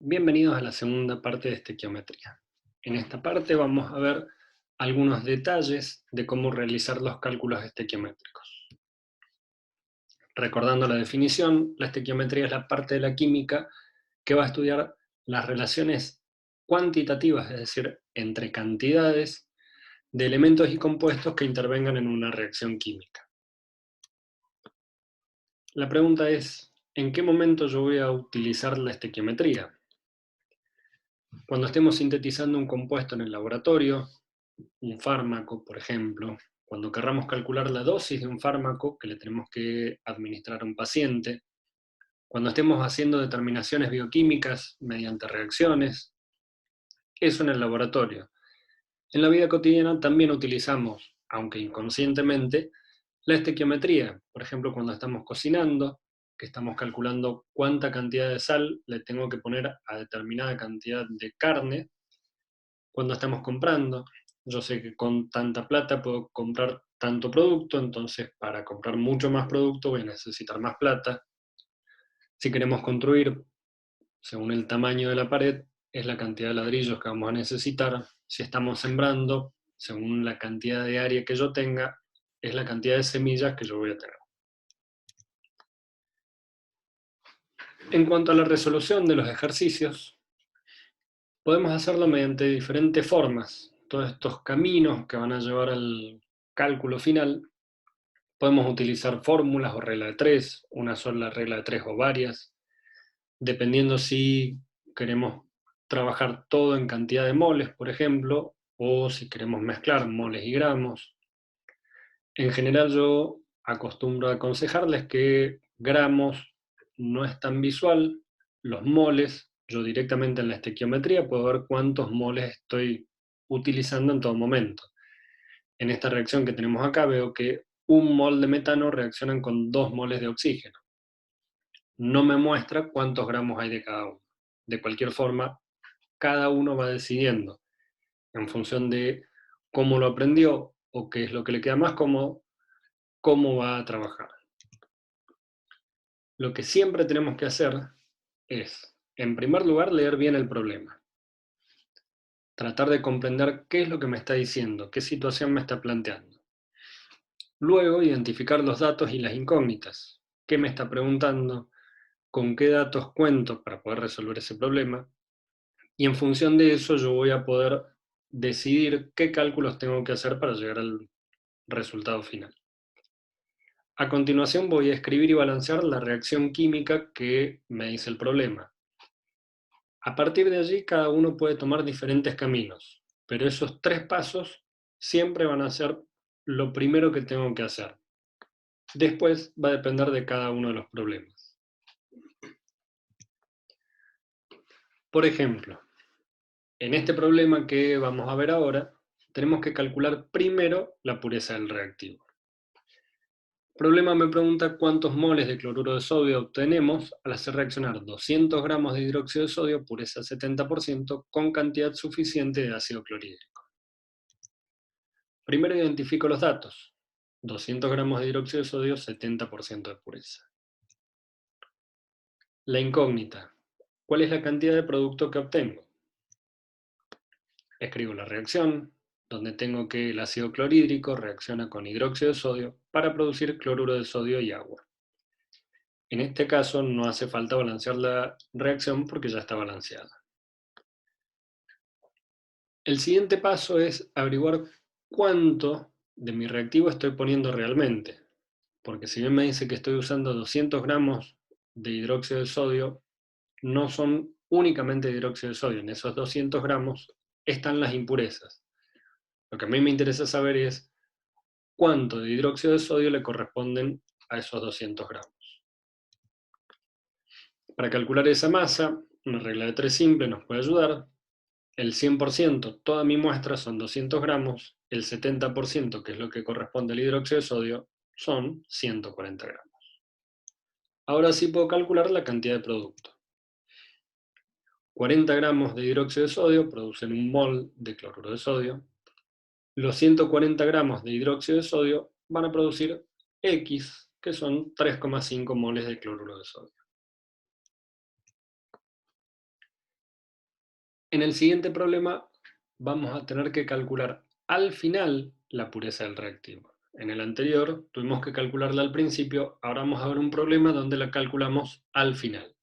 Bienvenidos a la segunda parte de estequiometría. En esta parte vamos a ver algunos detalles de cómo realizar los cálculos estequiométricos. Recordando la definición, la estequiometría es la parte de la química que va a estudiar las relaciones cuantitativas, es decir, entre cantidades de elementos y compuestos que intervengan en una reacción química. La pregunta es, ¿en qué momento yo voy a utilizar la estequiometría? Cuando estemos sintetizando un compuesto en el laboratorio, un fármaco, por ejemplo, cuando querramos calcular la dosis de un fármaco que le tenemos que administrar a un paciente, cuando estemos haciendo determinaciones bioquímicas mediante reacciones, eso en el laboratorio. En la vida cotidiana también utilizamos, aunque inconscientemente, la estequiometría. Por ejemplo, cuando estamos cocinando, que estamos calculando cuánta cantidad de sal le tengo que poner a determinada cantidad de carne. Cuando estamos comprando, yo sé que con tanta plata puedo comprar tanto producto, entonces para comprar mucho más producto voy a necesitar más plata. Si queremos construir, según el tamaño de la pared, es la cantidad de ladrillos que vamos a necesitar. Si estamos sembrando, según la cantidad de área que yo tenga, es la cantidad de semillas que yo voy a tener. En cuanto a la resolución de los ejercicios, podemos hacerlo mediante diferentes formas. Todos estos caminos que van a llevar al cálculo final. Podemos utilizar fórmulas o regla de tres, una sola regla de tres o varias, dependiendo si queremos trabajar todo en cantidad de moles, por ejemplo, o si queremos mezclar moles y gramos. En general yo acostumbro a aconsejarles que gramos no es tan visual, los moles, yo directamente en la estequiometría puedo ver cuántos moles estoy utilizando en todo momento. En esta reacción que tenemos acá veo que 1 mol de metano reaccionan con 2 moles de oxígeno. No me muestra cuántos gramos hay de cada uno. De cualquier forma, cada uno va decidiendo, en función de cómo lo aprendió o qué es lo que le queda más cómodo, cómo va a trabajar. Lo que siempre tenemos que hacer es, en primer lugar, leer bien el problema. Tratar de comprender qué es lo que me está diciendo, qué situación me está planteando. Luego, identificar los datos y las incógnitas. ¿Qué me está preguntando? ¿Con qué datos cuento para poder resolver ese problema? Y en función de eso yo voy a poder decidir qué cálculos tengo que hacer para llegar al resultado final. A continuación voy a escribir y balancear la reacción química que me dice el problema. A partir de allí cada uno puede tomar diferentes caminos, pero esos 3 pasos siempre van a ser lo primero que tengo que hacer. Después va a depender de cada uno de los problemas. Por ejemplo, en este problema que vamos a ver ahora, tenemos que calcular primero la pureza del reactivo. El problema me pregunta cuántos moles de cloruro de sodio obtenemos al hacer reaccionar 200 gramos de hidróxido de sodio, pureza 70%, con cantidad suficiente de ácido clorhídrico. Primero identifico los datos. 200 gramos de hidróxido de sodio, 70% de pureza. La incógnita. ¿Cuál es la cantidad de producto que obtengo? Escribo la reacción, donde tengo que el ácido clorhídrico reacciona con hidróxido de sodio para producir cloruro de sodio y agua. En este caso no hace falta balancear la reacción porque ya está balanceada. El siguiente paso es averiguar cuánto de mi reactivo estoy poniendo realmente. Porque si bien me dice que estoy usando 200 gramos de hidróxido de sodio, no son únicamente hidróxido de sodio. En esos 200 gramos están las impurezas. Lo que a mí me interesa saber es cuánto de hidróxido de sodio le corresponden a esos 200 gramos. Para calcular esa masa, una regla de 3 simple nos puede ayudar. El 100%, toda mi muestra son 200 gramos, el 70%, que es lo que corresponde al hidróxido de sodio, son 140 gramos. Ahora sí puedo calcular la cantidad de producto. 40 gramos de hidróxido de sodio producen 1 mol de cloruro de sodio. Los 140 gramos de hidróxido de sodio van a producir X, que son 3,5 moles de cloruro de sodio. En el siguiente problema vamos a tener que calcular al final la pureza del reactivo. En el anterior tuvimos que calcularla al principio, ahora vamos a ver un problema donde la calculamos al final.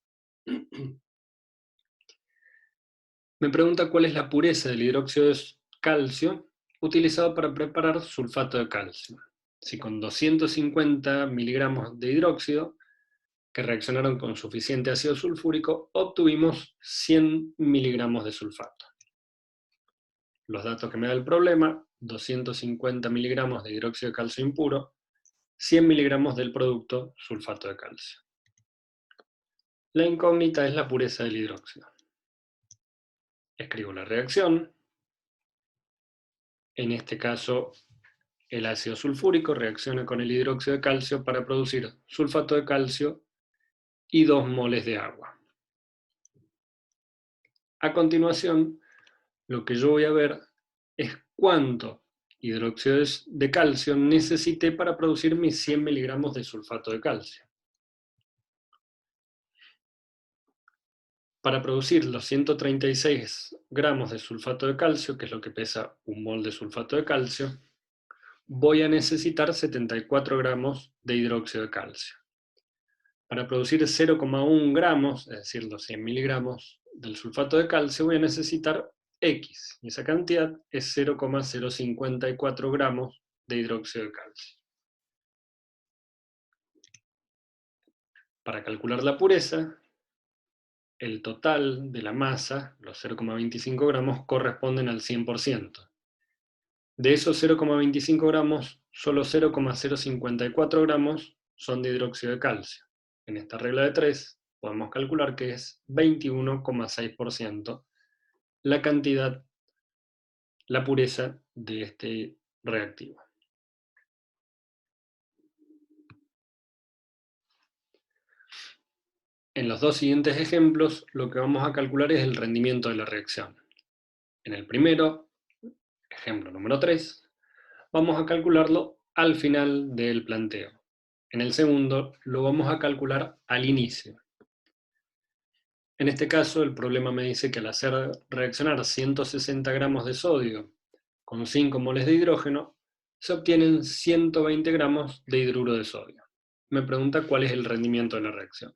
Me pregunta cuál es la pureza del hidróxido de calcio utilizado para preparar sulfato de calcio. Si con 250 miligramos de hidróxido, que reaccionaron con suficiente ácido sulfúrico, obtuvimos 100 miligramos de sulfato. Los datos que me da el problema: 250 miligramos de hidróxido de calcio impuro, 100 miligramos del producto sulfato de calcio. La incógnita es la pureza del hidróxido. Escribo la reacción. En este caso, el ácido sulfúrico reacciona con el hidróxido de calcio para producir sulfato de calcio y 2 moles de agua. A continuación, lo que yo voy a ver es cuánto hidróxido de calcio necesité para producir mis 100 miligramos de sulfato de calcio. Para producir los 136 gramos de sulfato de calcio, que es lo que pesa un mol de sulfato de calcio, voy a necesitar 74 gramos de hidróxido de calcio. Para producir 0,1 gramos, es decir, los 100 miligramos del sulfato de calcio, voy a necesitar X, y esa cantidad es 0,054 gramos de hidróxido de calcio. Para calcular la pureza, el total de la masa, los 0,25 gramos, corresponden al 100%. De esos 0,25 gramos, solo 0,054 gramos son de hidróxido de calcio. En esta regla de 3 podemos calcular que es 21,6% la cantidad, la pureza de este reactivo. En los dos siguientes ejemplos, lo que vamos a calcular es el rendimiento de la reacción. En el primero, ejemplo número 3, vamos a calcularlo al final del planteo. En el segundo, lo vamos a calcular al inicio. En este caso, el problema me dice que al hacer reaccionar 160 gramos de sodio con 5 moles de hidrógeno, se obtienen 120 gramos de hidruro de sodio. Me pregunta cuál es el rendimiento de la reacción.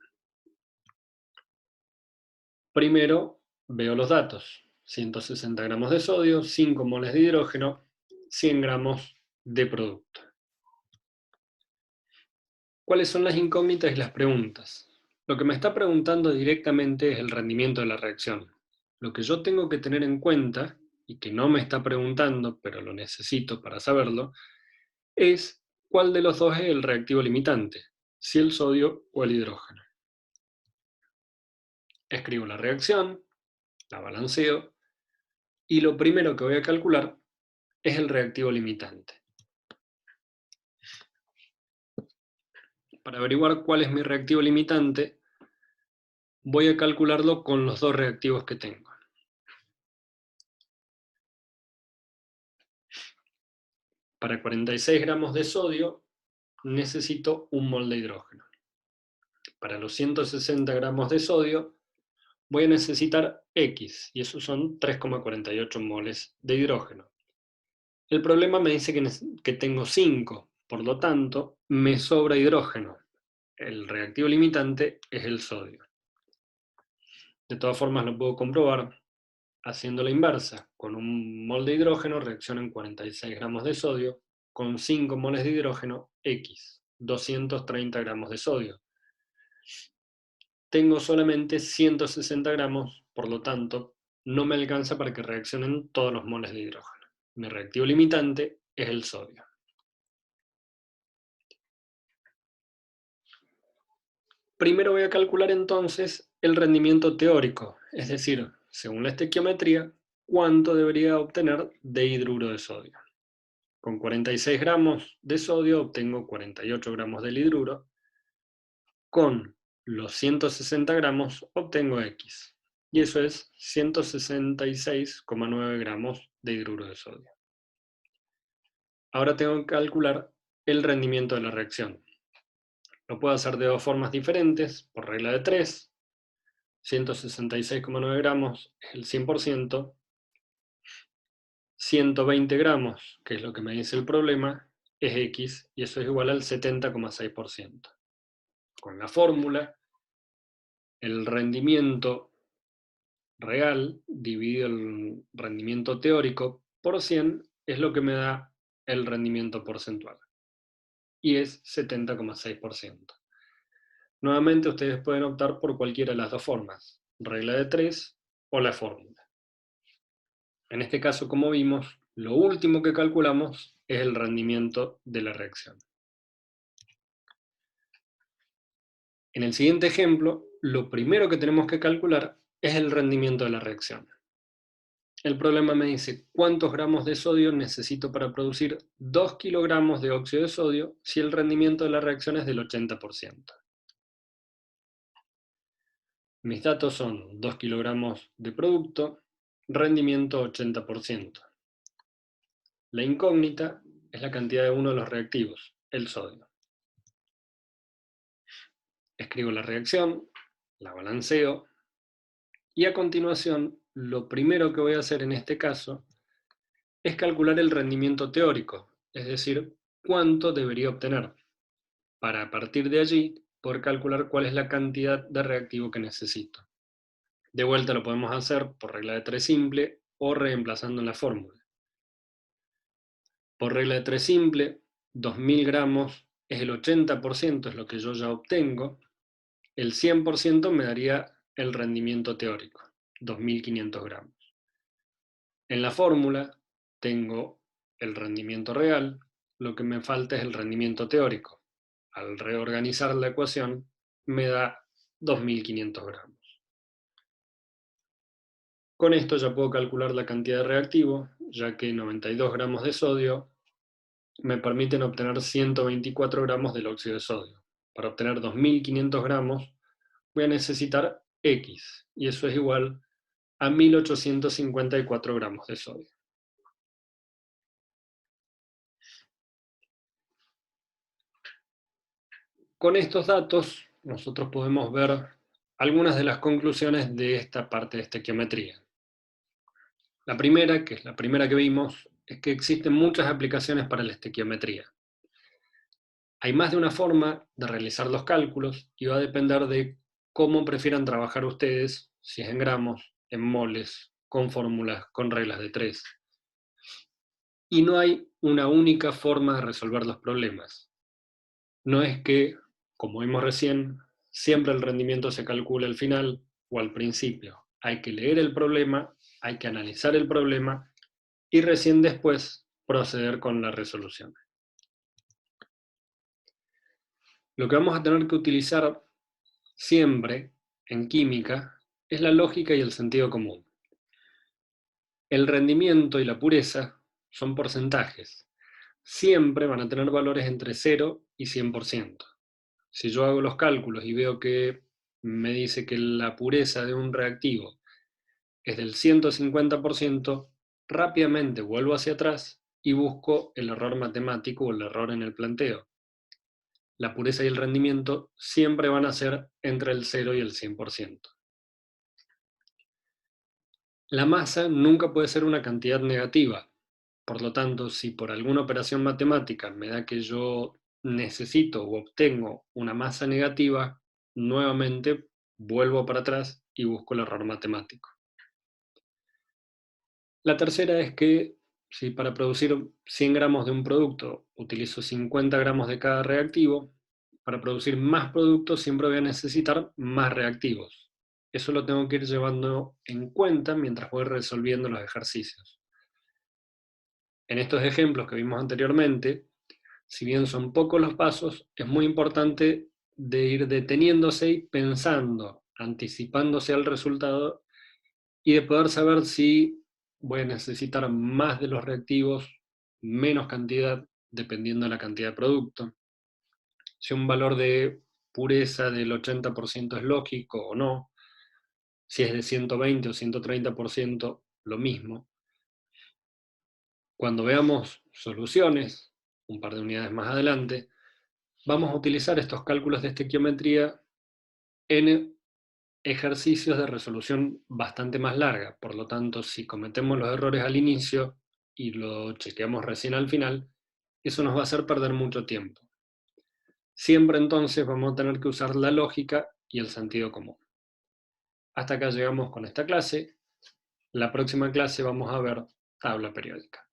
Primero, veo los datos. 160 gramos de sodio, 5 moles de hidrógeno, 100 gramos de producto. ¿Cuáles son las incógnitas y las preguntas? Lo que me está preguntando directamente es el rendimiento de la reacción. Lo que yo tengo que tener en cuenta, y que no me está preguntando, pero lo necesito para saberlo, es cuál de los dos es el reactivo limitante, si el sodio o el hidrógeno. Escribo la reacción, la balanceo, y lo primero que voy a calcular es el reactivo limitante. Para averiguar cuál es mi reactivo limitante, voy a calcularlo con los dos reactivos que tengo. Para 46 gramos de sodio necesito 1 mol de hidrógeno. Para los 160 gramos de sodio voy a necesitar X, y esos son 3,48 moles de hidrógeno. El problema me dice que tengo 5, por lo tanto me sobra hidrógeno. El reactivo limitante es el sodio. De todas formas lo puedo comprobar haciendo la inversa. Con 1 mol de hidrógeno reaccionan 46 gramos de sodio, con 5 moles de hidrógeno X, 230 gramos de sodio. Tengo solamente 160 gramos, por lo tanto, no me alcanza para que reaccionen todos los moles de hidrógeno. Mi reactivo limitante es el sodio. Primero voy a calcular entonces el rendimiento teórico, es decir, según la estequiometría, cuánto debería obtener de hidruro de sodio. Con 46 gramos de sodio obtengo 48 gramos del hidruro. Con los 160 gramos obtengo X, y eso es 166,9 gramos de hidruro de sodio. Ahora tengo que calcular el rendimiento de la reacción. Lo puedo hacer de dos formas diferentes, por regla de 3. 166,9 gramos es el 100%, 120 gramos, que es lo que me dice el problema, es X, y eso es igual al 70,6%. Con la fórmula, el rendimiento real dividido el rendimiento teórico por 100 es lo que me da el rendimiento porcentual, y es 70,6%. Nuevamente ustedes pueden optar por cualquiera de las dos formas, regla de 3 o la fórmula. En este caso, como vimos, lo último que calculamos es el rendimiento de la reacción. En el siguiente ejemplo, lo primero que tenemos que calcular es el rendimiento de la reacción. El problema me dice cuántos gramos de sodio necesito para producir 2 kilogramos de óxido de sodio si el rendimiento de la reacción es del 80%. Mis datos son 2 kilogramos de producto, rendimiento 80%. La incógnita es la cantidad de uno de los reactivos, el sodio. Escribo la reacción, la balanceo, y a continuación, lo primero que voy a hacer en este caso es calcular el rendimiento teórico, es decir, cuánto debería obtener, para a partir de allí poder calcular cuál es la cantidad de reactivo que necesito. De vuelta lo podemos hacer por regla de 3 simple o reemplazando en la fórmula. Por regla de 3 simple, 2000 gramos es el 80%, es lo que yo ya obtengo. El 100% me daría el rendimiento teórico, 2500 gramos. En la fórmula tengo el rendimiento real, lo que me falta es el rendimiento teórico. Al reorganizar la ecuación me da 2500 gramos. Con esto ya puedo calcular la cantidad de reactivo, ya que 92 gramos de sodio me permiten obtener 124 gramos del óxido de sodio. Para obtener 2500 gramos voy a necesitar X, y eso es igual a 1854 gramos de sodio. Con estos datos nosotros podemos ver algunas de las conclusiones de esta parte de estequiometría. La primera, que es la primera que vimos, es que existen muchas aplicaciones para la estequiometría. Hay más de una forma de realizar los cálculos y va a depender de cómo prefieran trabajar ustedes, si es en gramos, en moles, con fórmulas, con reglas de 3. Y no hay una única forma de resolver los problemas. No es que, como vimos recién, siempre el rendimiento se calcula al final o al principio. Hay que leer el problema, hay que analizar el problema y recién después proceder con la resolución. Lo que vamos a tener que utilizar siempre en química es la lógica y el sentido común. El rendimiento y la pureza son porcentajes. Siempre van a tener valores entre 0 y 100%. Si yo hago los cálculos y veo que me dice que la pureza de un reactivo es del 150%, rápidamente vuelvo hacia atrás y busco el error matemático o el error en el planteo. La pureza y el rendimiento siempre van a ser entre el 0 y el 100%. La masa nunca puede ser una cantidad negativa. Por lo tanto, si por alguna operación matemática me da que yo necesito o obtengo una masa negativa, nuevamente vuelvo para atrás y busco el error matemático. La tercera es que si para producir 100 gramos de un producto utilizo 50 gramos de cada reactivo, para producir más productos siempre voy a necesitar más reactivos. Eso lo tengo que ir llevando en cuenta mientras voy resolviendo los ejercicios. En estos ejemplos que vimos anteriormente, si bien son pocos los pasos, es muy importante de ir deteniéndose y pensando, anticipándose al resultado y de poder saber si voy a necesitar más de los reactivos, menos cantidad, dependiendo de la cantidad de producto. Si un valor de pureza del 80% es lógico o no, si es de 120 o 130%, lo mismo. Cuando veamos soluciones, un par de unidades más adelante, vamos a utilizar estos cálculos de estequiometría en ejercicios de resolución bastante más larga. Por lo tanto, si cometemos los errores al inicio y lo chequeamos recién al final, eso nos va a hacer perder mucho tiempo. Siempre entonces vamos a tener que usar la lógica y el sentido común. Hasta acá llegamos con esta clase. La próxima clase vamos a ver tabla periódica.